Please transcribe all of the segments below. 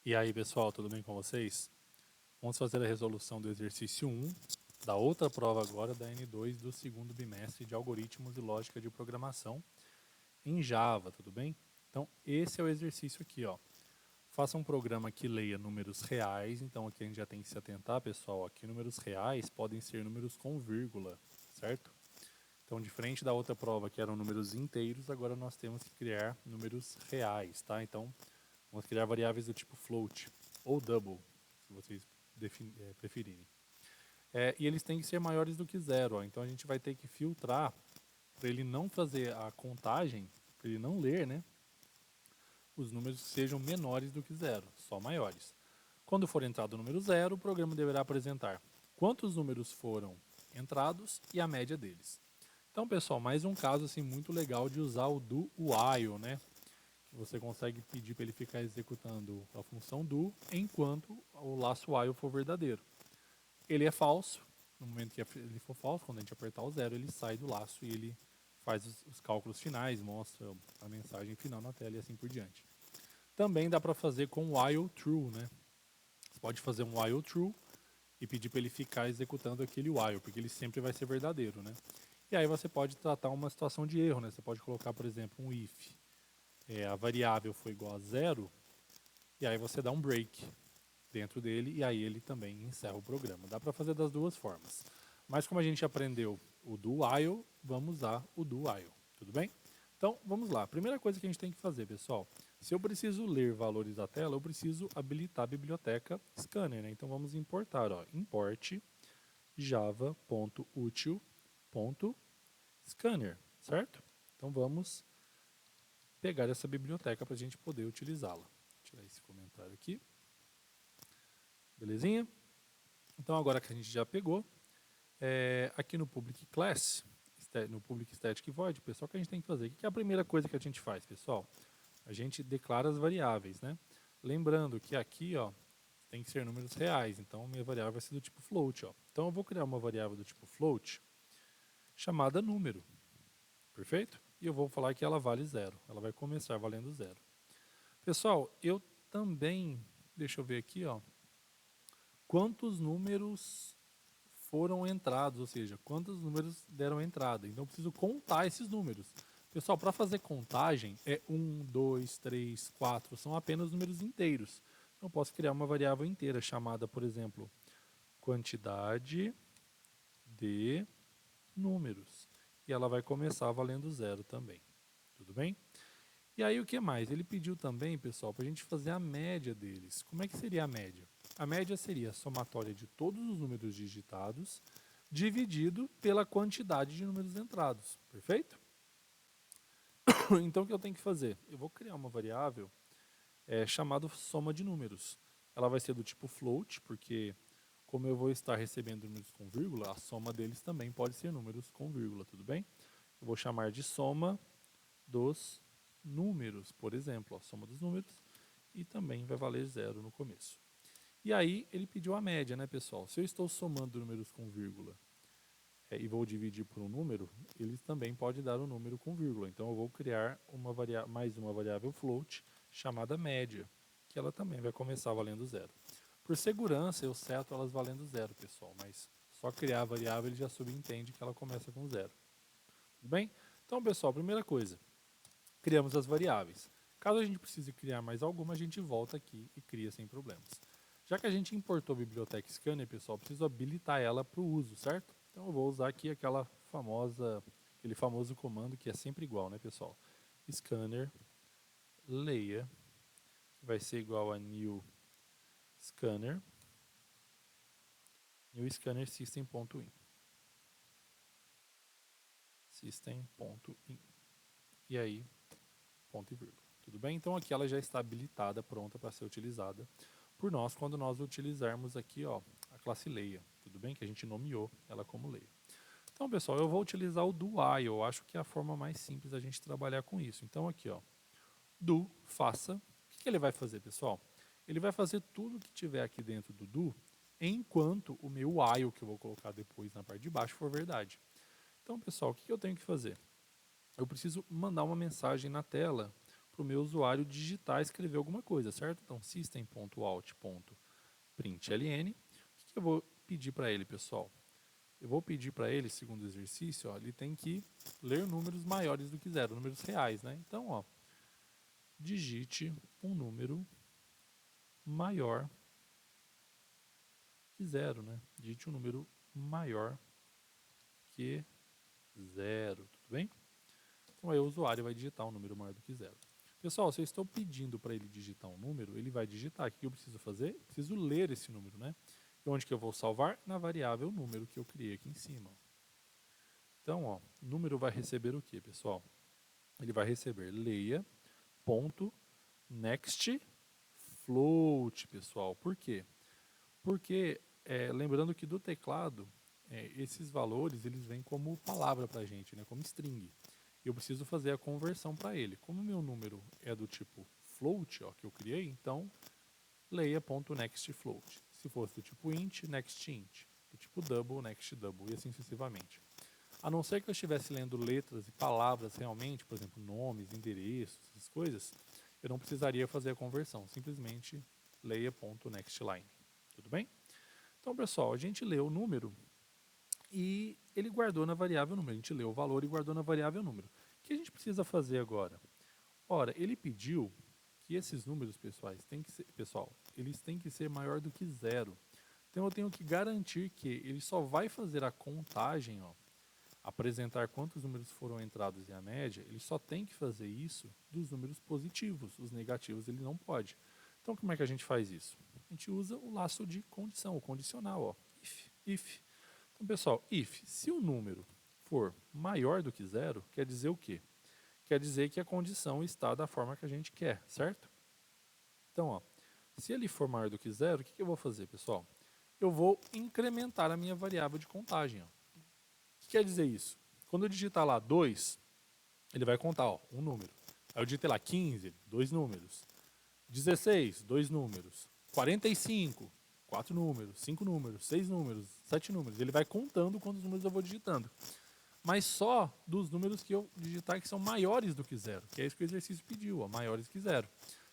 E aí, pessoal, tudo bem com vocês? Vamos fazer a resolução do exercício 1 da outra prova agora, da N2 do segundo bimestre de Algoritmos e Lógica de Programação em Java, tudo bem? Então, esse é o exercício aqui, ó. Faça um programa que leia números reais, então aqui a gente já tem que se atentar, pessoal, aqui números reais podem ser números com vírgula, certo? Então, diferente da outra prova que eram números inteiros, agora nós temos que criar números reais, tá? Então, vamos criar variáveis do tipo float ou double, se vocês preferirem. E eles têm que ser maiores do que zero, ó. Então a gente vai ter que filtrar para ele não fazer a contagem, para ele não ler, né? Os números que sejam menores do que zero, só maiores. Quando for entrado o número zero, o programa deverá apresentar quantos números foram entrados e a média deles. Então, pessoal, mais um caso assim muito legal de usar o do while, né? Que você consegue pedir para ele ficar executando a função do enquanto o laço while for verdadeiro. Ele é falso, no momento que ele for falso, quando a gente apertar o zero, ele sai do laço e ele faz os cálculos finais, mostra a mensagem final na tela e assim por diante. Também dá para fazer com while true, né? Você pode fazer um while true e pedir para ele ficar executando aquele while, porque ele sempre vai ser verdadeiro, né? E aí você pode tratar uma situação de erro, né? Você pode colocar, por exemplo, um if. A variável foi igual a zero, e aí você dá um break dentro dele, e aí ele também encerra o programa. Dá para fazer das duas formas. Mas como a gente aprendeu o do while, vamos usar o do while, tudo bem? Então, vamos lá. Primeira coisa que a gente tem que fazer, pessoal, se eu preciso ler valores da tela, eu preciso habilitar a biblioteca Scanner, né? Então, vamos importar, ó, import java.util.scanner, certo? Então, vamos pegar essa biblioteca para a gente poder utilizá-la. Vou tirar esse comentário aqui. Belezinha? Então, agora que a gente já pegou, aqui no Public Class, no Public Static Void, pessoal, o que a gente tem que fazer? O que é a primeira coisa que a gente faz, pessoal? A gente declara as variáveis, né? Lembrando que aqui, ó, tem que ser números reais, então minha variável vai ser do tipo float, ó. Então eu vou criar uma variável do tipo float chamada número, perfeito? E eu vou falar que ela vale zero, ela vai começar valendo zero. Pessoal, eu também, deixa eu ver aqui, ó, quantos números foram entrados, ou seja, quantos números deram entrada. Então eu preciso contar esses números. Pessoal, para fazer contagem é 1, 2, 3, 4, são apenas números inteiros. Então eu posso criar uma variável inteira chamada, por exemplo, quantidade de números. E ela vai começar valendo zero também. Tudo bem? E aí o que mais? Ele pediu também, pessoal, para a gente fazer a média deles. Como é que seria a média? A média seria a somatória de todos os números digitados dividido pela quantidade de números entrados. Perfeito? Então o que eu tenho que fazer? Eu vou criar uma variável chamada soma de números. Ela vai ser do tipo float, porque como eu vou estar recebendo números com vírgula, a soma deles também pode ser números com vírgula, tudo bem? Eu vou chamar de soma dos números, por exemplo, a soma dos números, e também vai valer zero no começo. E aí ele pediu a média, né, pessoal? Se eu estou somando números com vírgula e vou dividir por um número, ele também pode dar um número com vírgula. Então eu vou criar mais uma variável float chamada média, que ela também vai começar valendo zero. Por segurança, eu seto elas valendo zero, pessoal, mas só criar a variável ele já subentende que ela começa com zero. Tudo bem? Então, pessoal, primeira coisa, criamos as variáveis. Caso a gente precise criar mais alguma, a gente volta aqui e cria sem problemas. Já que a gente importou a biblioteca Scanner, pessoal, preciso habilitar ela para o uso, certo? Então eu vou usar aqui aquele famoso comando que é sempre igual, né, pessoal? Scanner leia, que vai ser igual a new scanner system.in. System.in. E aí, ponto e vírgula. Tudo bem? Então aqui ela já está habilitada, pronta para ser utilizada por nós quando nós utilizarmos aqui, ó, a classe leia. Tudo bem? Que a gente nomeou ela como leia. Então, pessoal, eu vou utilizar o do while. Eu acho que é a forma mais simples da gente trabalhar com isso. Então aqui, ó, do faça. O que ele vai fazer, pessoal? Ele vai fazer tudo que tiver aqui dentro do do enquanto o meu while, que eu vou colocar depois na parte de baixo, for verdade. Então, pessoal, o que eu tenho que fazer? Eu preciso mandar uma mensagem na tela para o meu usuário digitar, escrever alguma coisa, certo? Então, system.out.println. O que eu vou pedir para ele, pessoal? Eu vou pedir para ele, segundo o exercício, ó, ele tem que ler números maiores do que zero, números reais, né? Então, ó, digite um número maior que zero, né? Digite um número maior que zero, tudo bem? Então aí o usuário vai digitar um número maior do que zero. Pessoal, se eu estou pedindo para ele digitar um número, ele vai digitar. O que eu preciso fazer? Eu preciso ler esse número, né? E onde que eu vou salvar? Na variável número que eu criei aqui em cima. Então, ó, o número vai receber o que, pessoal? Ele vai receber leia.next float, pessoal. Por quê? Porque, lembrando que do teclado, esses valores eles vêm como palavra para a gente, né, como string. Eu preciso fazer a conversão para ele. Como o meu número é do tipo float, ó, que eu criei, então leia.nextFloat. Se fosse do tipo int, nextInt. Do tipo double, nextDouble, e assim sucessivamente. A não ser que eu estivesse lendo letras e palavras realmente, por exemplo, nomes, endereços, essas coisas, eu não precisaria fazer a conversão, simplesmente leia.nextLine. Tudo bem? Então, pessoal, a gente leu o número e ele guardou na variável número. A gente leu o valor e guardou na variável número. O que a gente precisa fazer agora? Ora, ele pediu que esses números, eles têm que ser maior do que zero. Então, eu tenho que garantir que ele só vai fazer a contagem, ó, apresentar quantos números foram entrados e a média, ele só tem que fazer isso dos números positivos. Os negativos ele não pode. Então, como é que a gente faz isso? A gente usa o laço de condição, o condicional, ó, if. Então, pessoal, se o número for maior do que zero, quer dizer o quê? Quer dizer que a condição está da forma que a gente quer, certo? Então, ó, se ele for maior do que zero, o que eu vou fazer, pessoal? Eu vou incrementar a minha variável de contagem. Ó. O que quer dizer isso? Quando eu digitar lá 2, ele vai contar ó, um número. Aí eu digitei lá 15, dois números. 16, dois números. 45, 4 números, 5 números, 6 números, 7 números. Ele vai contando quantos números eu vou digitando. Mas só dos números que eu digitar que são maiores do que zero, que é isso que o exercício pediu, ó, maiores que zero.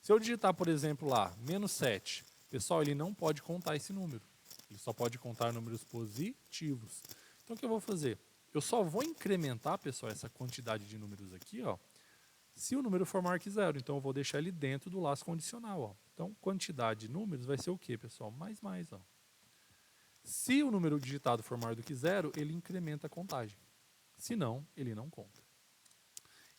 Se eu digitar, por exemplo, lá, menos 7, pessoal, ele não pode contar esse número. Ele só pode contar números positivos. Então, o que eu vou fazer? Eu só vou incrementar, pessoal, essa quantidade de números aqui, ó, se o número for maior que zero. Então, eu vou deixar ele dentro do laço condicional. Ó. Então, quantidade de números vai ser o quê, pessoal? Mais. Ó. Se o número digitado for maior do que zero, ele incrementa a contagem. Se não, ele não conta.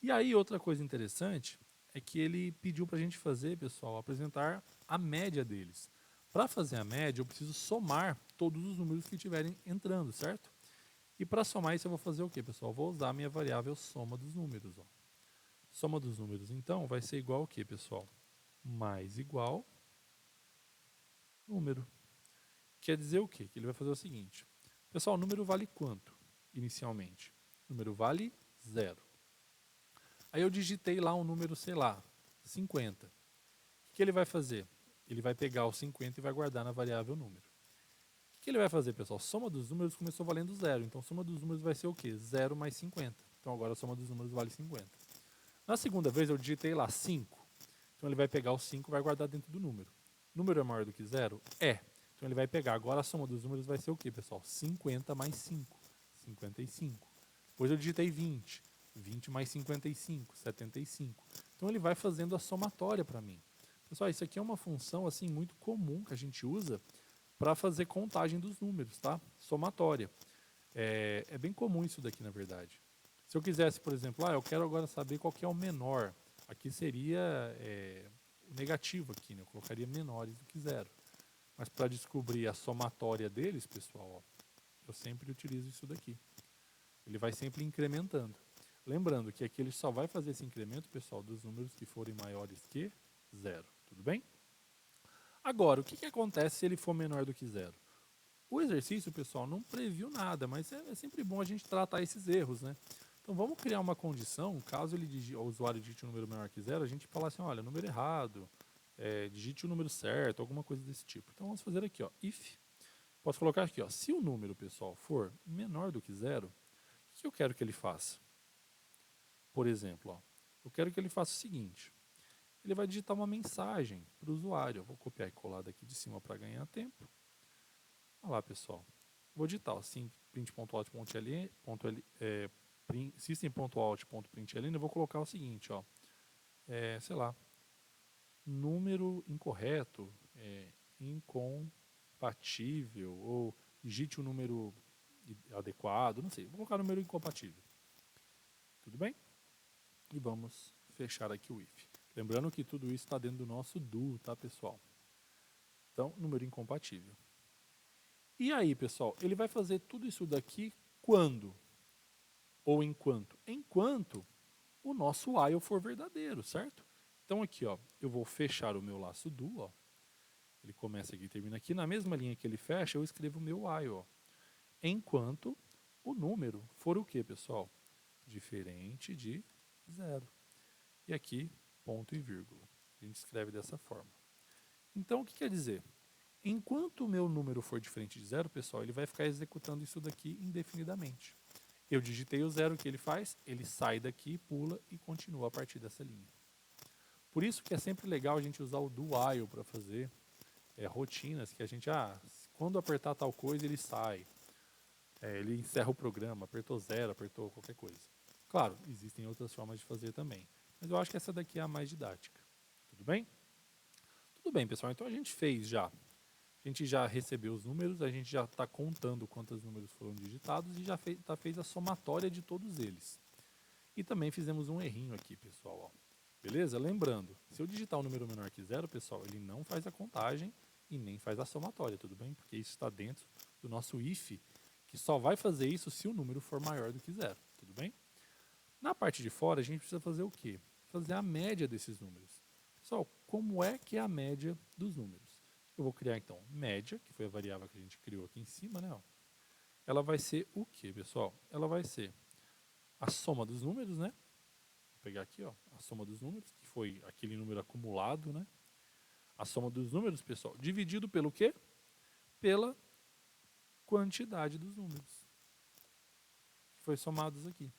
E aí, outra coisa interessante é que ele pediu para a gente fazer, pessoal, apresentar a média deles. Para fazer a média, eu preciso somar todos os números que estiverem entrando, certo? E para somar isso, eu vou fazer o quê, pessoal? Eu vou usar a minha variável soma dos números. Ó. Soma dos números, então, vai ser igual ao quê, pessoal? Mais igual número. Quer dizer o quê? Que ele vai fazer o seguinte. Pessoal, o número vale quanto, inicialmente? O número vale 0. Aí eu digitei lá um número, sei lá, 50. O que ele vai fazer? Ele vai pegar o 50 e vai guardar na variável número. O que ele vai fazer, pessoal? Soma dos números começou valendo 0. Então, soma dos números vai ser o quê? 0 mais 50. Então, agora a soma dos números vale 50. Na segunda vez, eu digitei lá 5. Então, ele vai pegar o 5 e vai guardar dentro do número. O número é maior do que 0? É. Então, ele vai pegar. Agora, a soma dos números vai ser o quê, pessoal? 50 mais 5. 55. Depois, eu digitei 20. 20 mais 55, 75. Então ele vai fazendo a somatória para mim. Pessoal, isso aqui é uma função assim muito comum que a gente usa para fazer contagem dos números, tá? Somatória. É bem comum isso daqui, na verdade. Se eu quisesse, por exemplo, eu quero agora saber qual que é o menor. Aqui seria o negativo aqui, né? Eu colocaria menores do que zero. Mas para descobrir a somatória deles, pessoal, ó, eu sempre utilizo isso daqui. Ele vai sempre incrementando. Lembrando que aqui ele só vai fazer esse incremento, pessoal, dos números que forem maiores que zero. Tudo bem? Agora, o que acontece se ele for menor do que zero? O exercício, pessoal, não previu nada, mas é sempre bom a gente tratar esses erros, né? Então vamos criar uma condição, caso o usuário digite um número menor que zero, a gente falar assim, olha, número errado, digite o número certo, alguma coisa desse tipo. Então vamos fazer aqui, ó, if. Posso colocar aqui, ó, se o número, pessoal, for menor do que zero, o que eu quero que ele faça? Por exemplo, ó, eu quero que ele faça o seguinte. ele vai digitar uma mensagem para o usuário. Eu vou copiar e colar daqui de cima para ganhar tempo. Olha lá, pessoal. Vou digitar assim, system.out.println, eu vou colocar o seguinte, ó, sei lá, número incorreto, incompatível, ou digite o número adequado, não sei, vou colocar número incompatível. Tudo bem? E vamos fechar aqui o if. Lembrando que tudo isso está dentro do nosso do, tá, pessoal? Então, número incompatível. E aí, pessoal, ele vai fazer tudo isso daqui quando? Ou enquanto? Enquanto o nosso while for verdadeiro, certo? Então aqui, ó, eu vou fechar o meu laço do, ó. Ele começa aqui e termina aqui. Na mesma linha que ele fecha, eu escrevo o meu while, ó. Enquanto o número for o quê, pessoal? Diferente de zero. E aqui, ponto e vírgula. A gente escreve dessa forma. Então, o que quer dizer? Enquanto o meu número for diferente de zero, pessoal, ele vai ficar executando isso daqui indefinidamente. Eu digitei o zero, o que ele faz? Ele sai daqui, pula e continua a partir dessa linha. Por isso que é sempre legal a gente usar o do while para fazer rotinas que a gente, quando apertar tal coisa, ele sai. Ele encerra o programa, apertou zero, apertou qualquer coisa. Claro, existem outras formas de fazer também. Mas eu acho que essa daqui é a mais didática. Tudo bem? Tudo bem, pessoal. Então a gente fez já. A gente já recebeu os números, a gente já está contando quantos números foram digitados e já fez a somatória de todos eles. E também fizemos um errinho aqui, pessoal. Ó. Beleza? Lembrando, se eu digitar um número menor que zero, pessoal, ele não faz a contagem e nem faz a somatória, tudo bem? Porque isso está dentro do nosso if, que só vai fazer isso se o número for maior do que zero, tudo bem? Na parte de fora, a gente precisa fazer o quê? Fazer a média desses números. Pessoal, como é que é a média dos números? Eu vou criar, então, média, que foi a variável que a gente criou aqui em cima, né? Ó. Ela vai ser o quê, pessoal? Ela vai ser a soma dos números, né? Vou pegar aqui, ó, a soma dos números, que foi aquele número acumulado, né? A soma dos números, pessoal, dividido pelo quê? Pela quantidade dos números que foi somados aqui.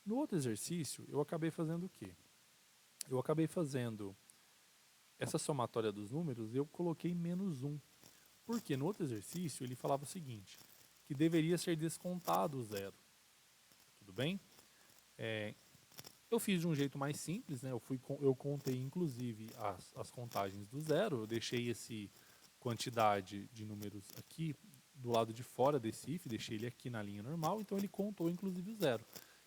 No outro exercício, eu acabei fazendo o quê? Eu acabei fazendo essa somatória dos números, eu coloquei menos 1. Porque no outro exercício ele falava o seguinte, que deveria ser descontado o zero. Tudo bem? Eu fiz de um jeito mais simples, né? Eu contei inclusive as contagens do zero, eu deixei esse quantidade de números aqui do lado de fora desse if, deixei ele aqui na linha normal, então ele contou inclusive o zero.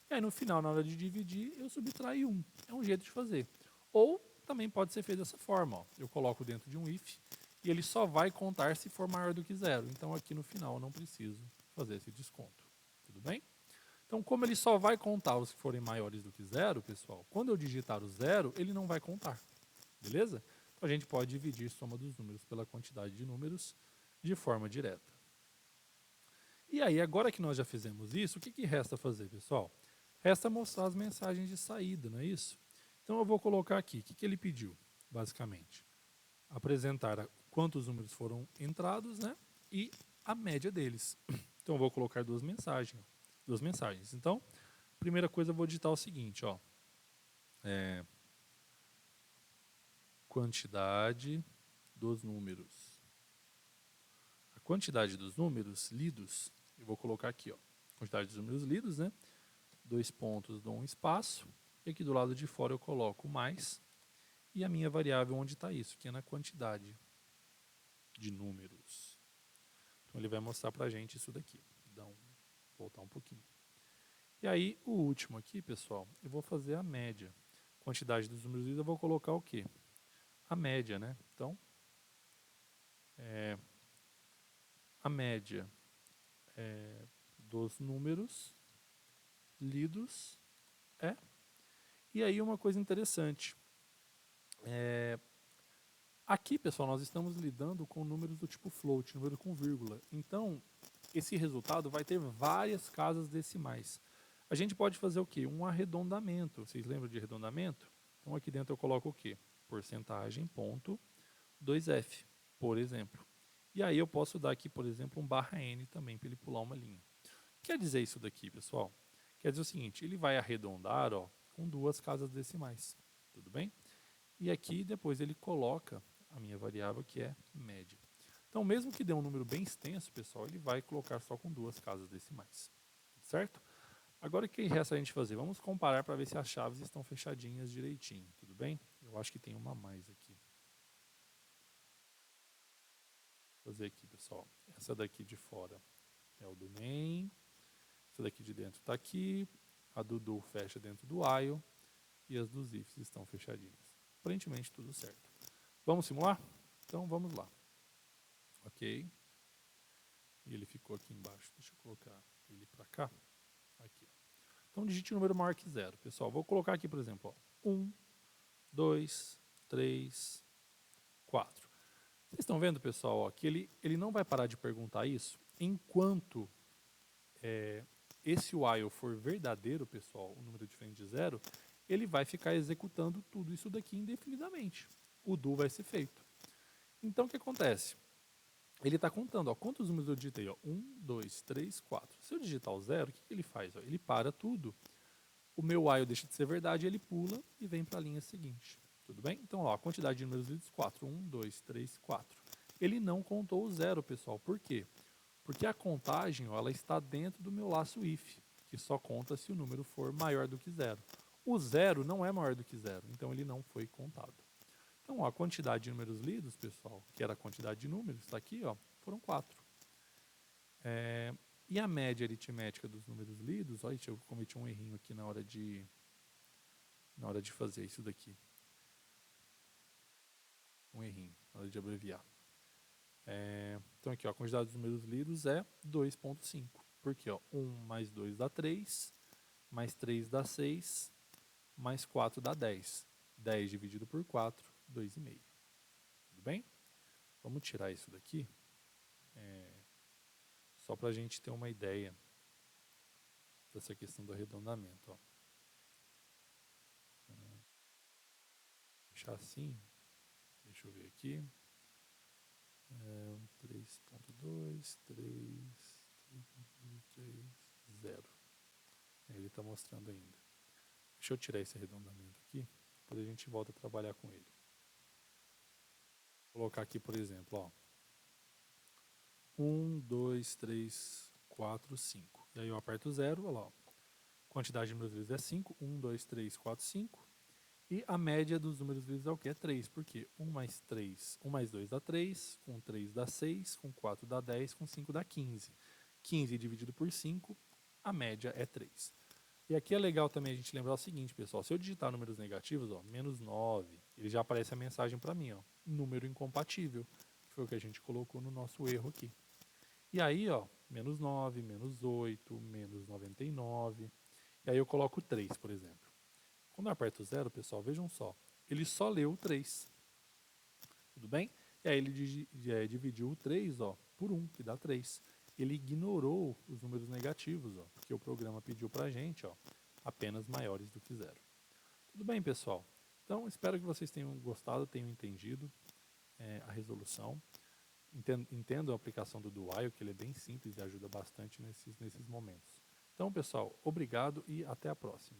E aí no final, na hora de dividir, eu subtraí 1. É um jeito de fazer. Ou também pode ser feito dessa forma, ó. Eu coloco dentro de um if e ele só vai contar se for maior do que zero. Então aqui no final eu não preciso fazer esse desconto. Tudo bem? Então, como ele só vai contar os que forem maiores do que zero, pessoal, quando eu digitar o zero, ele não vai contar. Beleza? Então, a gente pode dividir a soma dos números pela quantidade de números de forma direta. E aí, agora que nós já fizemos isso, o que resta fazer, pessoal? Resta mostrar as mensagens de saída, não é isso? Então, eu vou colocar aqui, o que ele pediu, basicamente? Apresentar quantos números foram entrados, né? E a média deles. Então, eu vou colocar duas mensagens. Então, primeira coisa eu vou digitar o seguinte, ó. Quantidade dos números. A quantidade dos números lidos, eu vou colocar aqui, ó. Quantidade dos números lidos, né? 2 pontos, dou um espaço. E aqui do lado de fora eu coloco mais. E a minha variável onde está isso, que é na quantidade de números. Então ele vai mostrar para a gente isso daqui. Vou voltar um pouquinho. E aí, o último aqui, pessoal, eu vou fazer a média. Quantidade dos números eu vou colocar o quê? A média, né? Então, a média dos números lidos é. E aí, uma coisa interessante. Aqui, pessoal, nós estamos lidando com números do tipo float, número com vírgula. Então, esse resultado vai ter várias casas decimais. A gente pode fazer o quê? Um arredondamento. Vocês lembram de arredondamento? Então aqui dentro eu coloco o quê? Porcentagem ponto 2f, por exemplo. E aí eu posso dar aqui, por exemplo, um /n também, para ele pular uma linha. Quer dizer isso daqui, pessoal? Quer dizer o seguinte, ele vai arredondar, ó, com duas casas decimais. Tudo bem? E aqui depois ele coloca a minha variável que é média. Então, mesmo que dê um número bem extenso, pessoal, ele vai colocar só com 2 casas decimais. Certo? Agora o que resta a gente fazer? Vamos comparar para ver se as chaves estão fechadinhas direitinho, tudo bem? Eu acho que tem uma a mais aqui. Vou fazer aqui, pessoal. Essa daqui de fora é o do main. Essa daqui de dentro está aqui. A do do fecha dentro do while. E as dos ifs estão fechadinhas. Aparentemente tudo certo. Vamos simular? Então vamos lá. Ok. E ele ficou aqui embaixo. Deixa eu colocar ele para cá. Aqui. Então digite o número maior que 0. Pessoal, vou colocar aqui, por exemplo, 1, 2, 3, 4. Vocês estão vendo, pessoal, ó, que ele não vai parar de perguntar isso enquanto esse while for verdadeiro, pessoal, o número diferente de 0, ele vai ficar executando tudo isso daqui indefinidamente. O do vai ser feito. Então, o que acontece? Ele está contando, ó, quantos números eu digitei? 1, 2, 3, 4. Se eu digitar o 0, o que ele faz? Ó, ele para tudo. O meu while deixa de ser verdade, ele pula e vem para a linha seguinte. Tudo bem? Então, ó, a quantidade de números lidos, 4. 1, 2, 3, 4. Ele não contou o 0, pessoal. Por quê? Porque a contagem, ó, ela está dentro do meu laço if, que só conta se o número for maior do que 0. O 0 não é maior do que 0, então ele não foi contado. Então, ó, a quantidade de números lidos, pessoal, que era a quantidade de números, está aqui, ó, foram 4. E a média aritmética dos números lidos, ó, eu cometi um errinho aqui na hora de fazer isso daqui. Um errinho, na hora de abreviar. Então aqui, ó, a quantidade dos números lidos é 2,5. Porque ó, 1 mais 2 dá 3, mais 3 dá 6, mais 4 dá 10. 10 dividido por 4, 2,5. Tudo bem? Vamos tirar isso daqui, só para a gente ter uma ideia dessa questão do arredondamento. Ó. Deixar assim, deixa eu ver aqui. 3.2, 3, 0. Ele está mostrando ainda. Deixa eu tirar esse arredondamento aqui, depois a gente volta a trabalhar com ele. Vou colocar aqui, por exemplo, ó, 1, 2, 3, 4, 5. E aí eu aperto 0, olha lá, ó. Quantidade de números lidos é 5, 1, 2, 3, 4, 5. E a média dos números lidos é o que? É 3, porque 1 mais 2 dá 3, com 3 dá 6, com 4 dá 10, com 5 dá 15. 15 dividido por 5, a média é 3. E aqui é legal também a gente lembrar o seguinte, pessoal, se eu digitar números negativos, ó, menos 9, ele já aparece a mensagem para mim, ó, número incompatível, que foi o que a gente colocou no nosso erro aqui. E aí, ó, menos 9, menos 8, menos 99, e aí eu coloco 3, por exemplo. Quando eu aperto 0, pessoal, vejam só, ele só leu o 3. Tudo bem? E aí ele dividiu o 3, ó, por 1, que dá 3. Ele ignorou os números negativos, ó, porque o programa pediu para a gente, ó, apenas maiores do que 0. Tudo bem, pessoal? Então, espero que vocês tenham gostado, tenham entendido a resolução. Entendo a aplicação do while, que ele é bem simples e ajuda bastante nesses momentos. Então, pessoal, obrigado e até a próxima.